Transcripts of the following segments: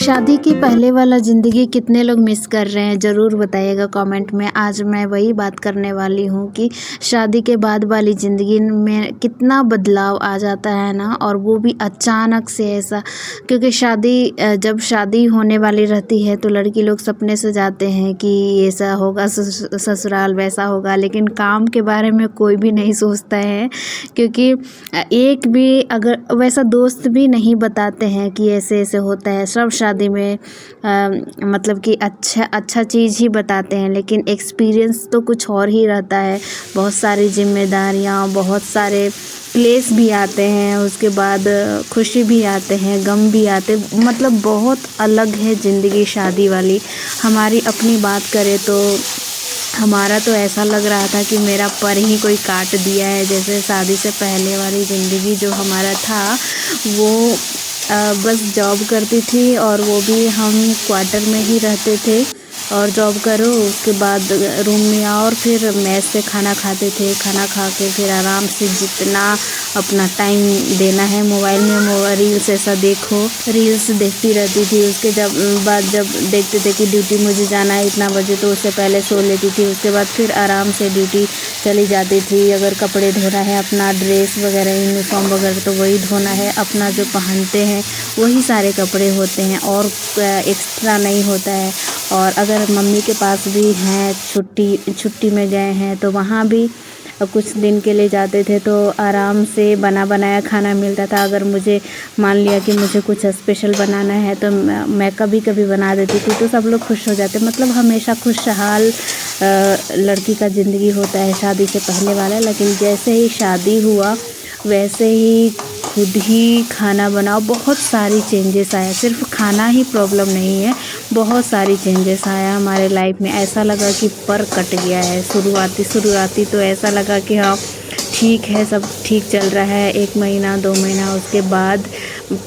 शादी के पहले वाला ज़िंदगी कितने लोग मिस कर रहे हैं ज़रूर बताइएगा कमेंट में। आज मैं वही बात करने वाली हूँ कि शादी के बाद वाली ज़िंदगी में कितना बदलाव आ जाता है ना, और वो भी अचानक से ऐसा। क्योंकि जब शादी होने वाली रहती है तो लड़की लोग सपने सजाते हैं कि ऐसा होगा, ससुराल वैसा होगा, लेकिन काम के बारे में कोई भी नहीं सोचता है। क्योंकि एक भी अगर वैसा दोस्त भी नहीं बताते हैं कि ऐसे ऐसे होता है। सब शादी में मतलब कि अच्छा चीज़ ही बताते हैं, लेकिन एक्सपीरियंस तो कुछ और ही रहता है। बहुत सारी जिम्मेदारियाँ, बहुत सारे क्लेश भी आते हैं, उसके बाद खुशी भी आते हैं, गम भी आते, मतलब बहुत अलग है ज़िंदगी शादी वाली। हमारी अपनी बात करें तो हमारा तो ऐसा लग रहा था कि मेरा पर ही कोई काट दिया है। जैसे शादी से पहले वाली ज़िंदगी जो हमारा था वो बस जॉब करती थी, और वो भी हम क्वार्टर में ही रहते थे। और जॉब करो, उसके बाद रूम में आओ और फिर मेस से खाना खाते थे। खाना खा के फिर आराम से जितना अपना टाइम देना है मोबाइल में रील्स ऐसा देखो, रील्स देखती रहती थी। उसके बाद जब देखते थे कि ड्यूटी मुझे जाना है इतना बजे, तो उससे पहले सो लेती थी। उसके बाद फिर आराम से ड्यूटी चली जाती थी। अगर कपड़े धोना है, अपना ड्रेस वगैरह, यूनिफॉर्म वगैरह, तो वही धोना है। अपना जो पहनते हैं वही सारे कपड़े होते हैं, और एक्स्ट्रा नहीं होता है। और अगर मम्मी के पास भी हैं, छुट्टी में गए हैं तो वहाँ भी कुछ दिन के लिए जाते थे तो आराम से बना बनाया खाना मिलता था। अगर मुझे मान लिया कि मुझे कुछ स्पेशल बनाना है तो मैं कभी कभी बना देती थी, तो सब लोग खुश हो जाते। मतलब हमेशा खुशहाल लड़की का ज़िंदगी होता है शादी से पहले वाला। लेकिन जैसे ही शादी हुआ वैसे ही खुद ही खाना बनाओ, बहुत सारी चेंजेस आया। सिर्फ खाना ही प्रॉब्लम नहीं है, बहुत सारी चेंजेस आया हमारे लाइफ में। ऐसा लगा कि पर कट गया है। शुरुआती तो ऐसा लगा कि हाँ ठीक है, सब ठीक चल रहा है, 1 महीना 2 महीना। उसके बाद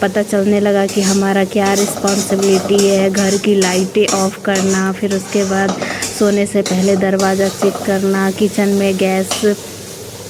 पता चलने लगा कि हमारा क्या रिस्पॉन्सिबिलिटी है। घर की लाइटें ऑफ करना, फिर उसके बाद सोने से पहले दरवाज़ा चेक करना, किचन में गैस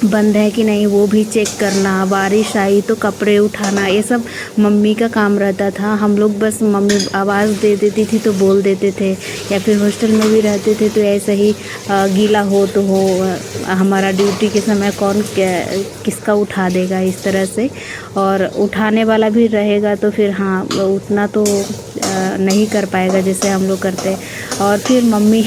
बंद है कि नहीं वो भी चेक करना, बारिश आई तो कपड़े उठाना, ये सब मम्मी का काम रहता था। हम लोग बस मम्मी आवाज़ दे देती थी तो बोल देते थे। या फिर हॉस्टल में भी रहते थे तो ऐसे ही गीला हो तो हो, हमारा ड्यूटी के समय कौन किसका उठा देगा, इस तरह से। और उठाने वाला भी रहेगा तो फिर हाँ उतना तो नहीं कर पाएगा जैसे हम लोग करते। और फिर मम्मी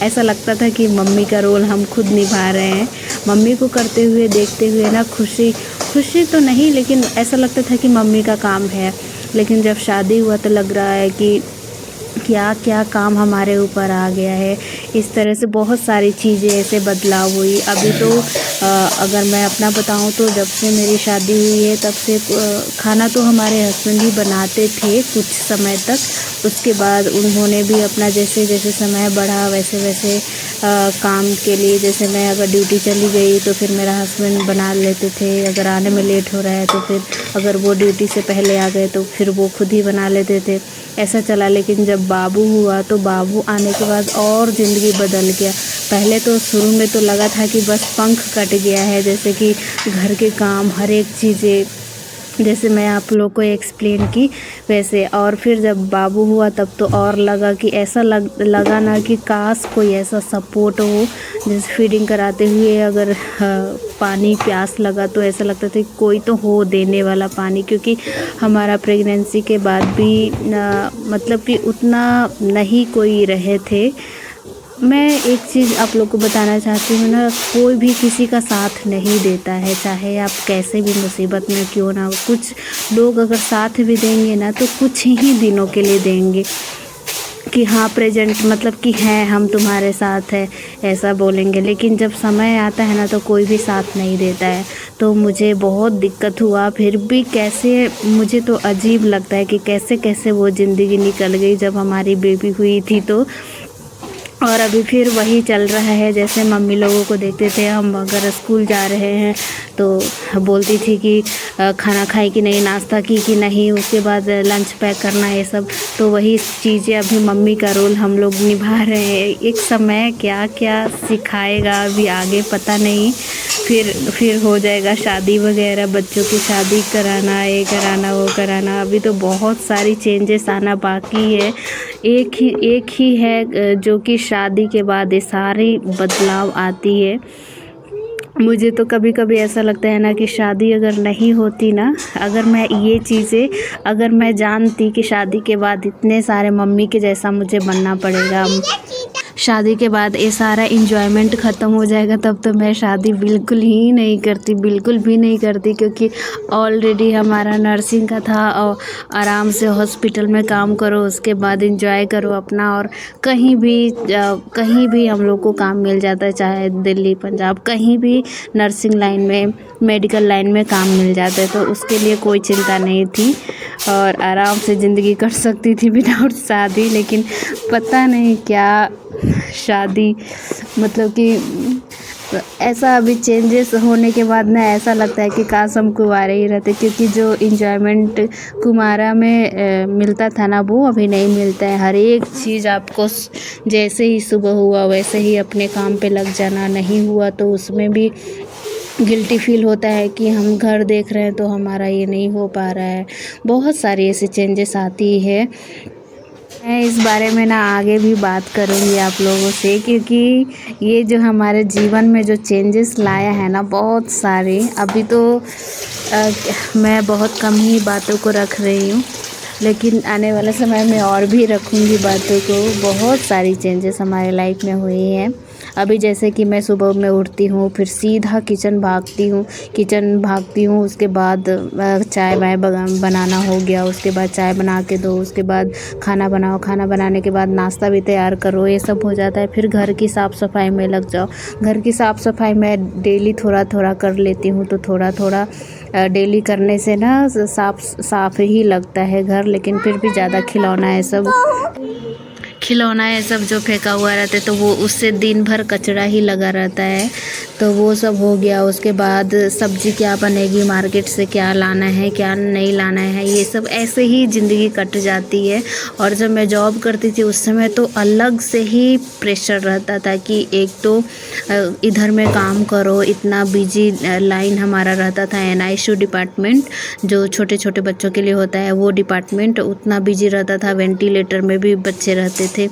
ऐसा लगता था कि मम्मी का रोल हम खुद निभा रहे हैं। मम्मी को करते हुए देखते हुए ना खुशी तो नहीं, लेकिन ऐसा लगता था कि मम्मी का काम है। लेकिन जब शादी हुआ तो लग रहा है कि क्या क्या काम हमारे ऊपर आ गया है। इस तरह से बहुत सारी चीज़ें ऐसे बदलाव हुई। अभी तो अगर मैं अपना बताऊं तो जब से मेरी शादी हुई है तब से खाना तो हमारे हस्बैंड ही बनाते थे कुछ समय तक। उसके बाद उन्होंने भी अपना जैसे जैसे समय बढ़ा वैसे वैसे काम के लिए, जैसे मैं अगर ड्यूटी चली गई तो फिर मेरा हस्बैंड बना लेते थे। अगर आने में लेट हो रहा है तो फिर अगर वो ड्यूटी से पहले आ गए तो फिर वो खुद ही बना लेते थे। ऐसा चला। लेकिन जब बाबू हुआ तो बाबू आने के बाद और ज़िंदगी बदल गया। पहले तो शुरू में तो लगा था कि बस पंख कट गया है, जैसे कि घर के काम हर एक चीज़ें जैसे मैं आप लोग को एक्सप्लेन की वैसे। और फिर जब बाबू हुआ तब तो और लगा कि ऐसा लगा ना कि काश कोई ऐसा सपोर्ट हो। जैसे फीडिंग कराते हुए अगर पानी प्यास लगा तो ऐसा लगता था कि कोई तो हो देने वाला पानी। क्योंकि हमारा प्रेगनेंसी के बाद भी मतलब कि उतना नहीं कोई रहे थे। मैं एक चीज़ आप लोग को बताना चाहती हूँ ना, कोई भी किसी का साथ नहीं देता है, चाहे आप कैसे भी मुसीबत में क्यों ना हो। कुछ लोग अगर साथ भी देंगे ना तो कुछ ही दिनों के लिए देंगे कि हाँ प्रेजेंट, मतलब कि हैं हम तुम्हारे साथ है, ऐसा बोलेंगे। लेकिन जब समय आता है ना तो कोई भी साथ नहीं देता है। तो मुझे बहुत दिक्कत हुआ, फिर भी कैसे मुझे तो अजीब लगता है कि कैसे कैसे वो ज़िंदगी निकल गई। जब हमारी बेबी हुई थी तो और अभी फिर वही चल रहा है जैसे मम्मी लोगों को देखते थे हम, अगर स्कूल जा रहे हैं तो बोलती थी कि खाना खाई कि नहीं, नाश्ता की कि नहीं, उसके बाद लंच पैक करना, ये सब। तो वही चीज़ें अभी मम्मी का रोल हम लोग निभा रहे हैं। एक समय क्या क्या सिखाएगा अभी आगे पता नहीं। फिर हो जाएगा शादी वगैरह, बच्चों की शादी कराना, ये कराना वो कराना। अभी तो बहुत सारी चेंजेस आना बाकी है। एक ही है जो कि शादी के बाद ये सारी बदलाव आती है। मुझे तो कभी कभी ऐसा लगता है ना कि शादी अगर नहीं होती ना, अगर मैं ये चीज़ें अगर मैं जानती कि शादी के बाद इतने सारे मम्मी के जैसा मुझे बनना पड़ेगा, शादी के बाद ये सारा इंजॉयमेंट ख़त्म हो जाएगा, तब तो मैं शादी बिल्कुल ही नहीं करती, बिल्कुल भी नहीं करती। क्योंकि ऑलरेडी हमारा नर्सिंग का था और आराम से हॉस्पिटल में काम करो, उसके बाद इंजॉय करो अपना। और कहीं भी हम लोग को काम मिल जाता है, चाहे दिल्ली पंजाब कहीं भी नर्सिंग लाइन में, मेडिकल लाइन में काम मिल जाता है, तो उसके लिए कोई चिंता नहीं थी और आराम से ज़िंदगी कर सकती थी विदाउट शादी। लेकिन पता नहीं क्या शादी, मतलब कि ऐसा अभी चेंजेस होने के बाद ना ऐसा लगता है कि काश हम कुंवारे ही रहते। क्योंकि जो इंजॉयमेंट कुमारा में मिलता था ना, वो अभी नहीं मिलता है। हर एक चीज़ आपको जैसे ही सुबह हुआ वैसे ही अपने काम पे लग जाना, नहीं हुआ तो उसमें भी गिल्टी फील होता है कि हम घर देख रहे हैं तो हमारा ये नहीं हो पा रहा है। बहुत सारी ऐसी चेंजेस आती है। मैं इस बारे में ना आगे भी बात करूँगी आप लोगों से, क्योंकि ये जो हमारे जीवन में जो चेंजेस लाया है ना, बहुत सारे। अभी तो मैं बहुत कम ही बातों को रख रही हूँ, लेकिन आने वाले समय में और भी रखूँगी बातों को। बहुत सारी चेंजेस हमारे लाइफ में हुई हैं। अभी जैसे कि मैं सुबह में उठती हूँ, फिर सीधा किचन भागती हूँ। उसके बाद चाय वाय बनाना हो गया, उसके बाद चाय बना के दो, उसके बाद खाना बनाओ, खाना बनाने के बाद नाश्ता भी तैयार करो, ये सब हो जाता है। फिर घर की साफ़ सफाई में लग जाओ। घर की साफ़ सफाई मैं डेली थोड़ा थोड़ा कर लेती हूँ, तो थोड़ा थोड़ा डेली करने से ना साफ़ ही लगता है घर। लेकिन फिर भी ज़्यादा खिलौना है सब जो फेंका हुआ रहता है, तो वो उससे दिन भर कचरा ही लगा रहता है, तो वो सब हो गया। उसके बाद सब्ज़ी क्या बनेगी, मार्केट से क्या लाना है क्या नहीं लाना है, ये सब ऐसे ही ज़िंदगी कट जाती है। और जब मैं जॉब करती थी उस समय तो अलग से ही प्रेशर रहता था कि एक तो इधर में काम करो, इतना बिजी लाइन हमारा रहता था। NICU डिपार्टमेंट जो छोटे छोटे बच्चों के लिए होता है, वो डिपार्टमेंट उतना बिजी रहता था। वेंटिलेटर में भी बच्चे रहते थे,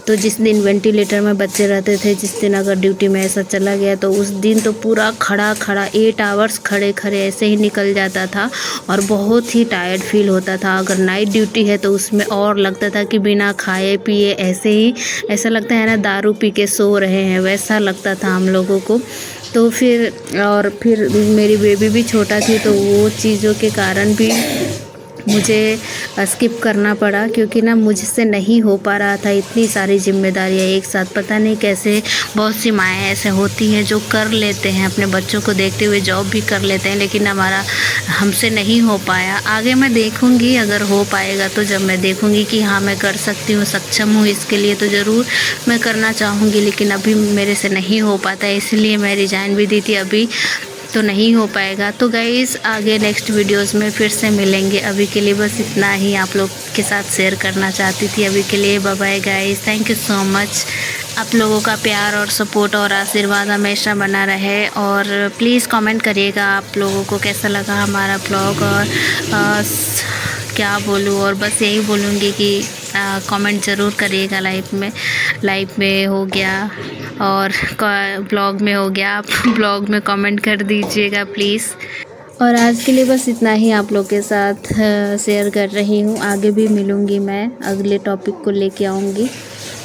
तो जिस दिन वेंटिलेटर में बच्चे रहते थे, जिस दिन अगर ड्यूटी में ऐसा चला गया तो उस दिन तो पूरा खड़ा 8 आवर्स खड़े ऐसे ही निकल जाता था और बहुत ही टायर्ड फील होता था। अगर नाइट ड्यूटी है तो उसमें और लगता था कि बिना खाए पिए ऐसा लगता है ना दारू पी के सो रहे हैं, वैसा लगता था हम लोगों को। तो फिर मेरी बेबी भी छोटा थी, तो वो चीज़ों के कारण भी मुझे स्किप करना पड़ा, क्योंकि ना मुझसे नहीं हो पा रहा था। इतनी सारी जिम्मेदारियाँ एक साथ, पता नहीं कैसे बहुत सी माएँ ऐसे होती हैं जो कर लेते हैं, अपने बच्चों को देखते हुए जॉब भी कर लेते हैं, लेकिन हमसे नहीं हो पाया। आगे मैं देखूँगी, अगर हो पाएगा तो जब मैं देखूँगी कि हाँ मैं कर सकती हूँ, सक्षम हूँ इसके लिए, तो ज़रूर मैं करना चाहूँगी। लेकिन अभी मेरे से नहीं हो पाता है, इसलिए मैं रिज़ाइन भी दी थी, अभी तो नहीं हो पाएगा। तो गाइस आगे नेक्स्ट वीडियोस में फिर से मिलेंगे। अभी के लिए बस इतना ही आप लोग के साथ शेयर करना चाहती थी। अभी के लिए bye bye guys, thank you so much. आप लोगों का प्यार और सपोर्ट और आशीर्वाद हमेशा बना रहे, और प्लीज़ कमेंट करिएगा आप लोगों को कैसा लगा हमारा ब्लॉग। और क्या बोलूँ, और बस यही बोलूँगी कि कमेंट ज़रूर करिएगा। लाइव में हो गया और ब्लॉग में हो गया, आप ब्लॉग में कमेंट कर दीजिएगा प्लीज़। और आज के लिए बस इतना ही आप लोग के साथ शेयर कर रही हूँ। आगे भी मिलूँगी, मैं अगले टॉपिक को लेके आऊँगी।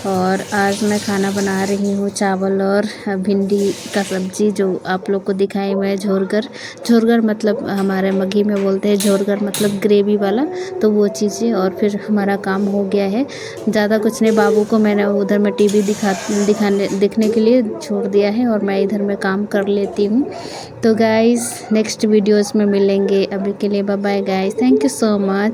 और आज मैं खाना बना रही हूँ चावल और भिंडी का सब्ज़ी, जो आप लोग को दिखाई मैं झोरगर मतलब हमारे मघी में बोलते हैं झोरगर, मतलब ग्रेवी वाला, तो वो चीज़ें। और फिर हमारा काम हो गया है। ज़्यादा कुछ नहीं, बाबू को मैंने उधर में टीवी दिखने के लिए छोड़ दिया है और मैं इधर में काम कर लेती हूँ। तो गाइज़ नेक्स्ट वीडियोज़ में मिलेंगे। अभी के लिए bye bye guys, thank you so much.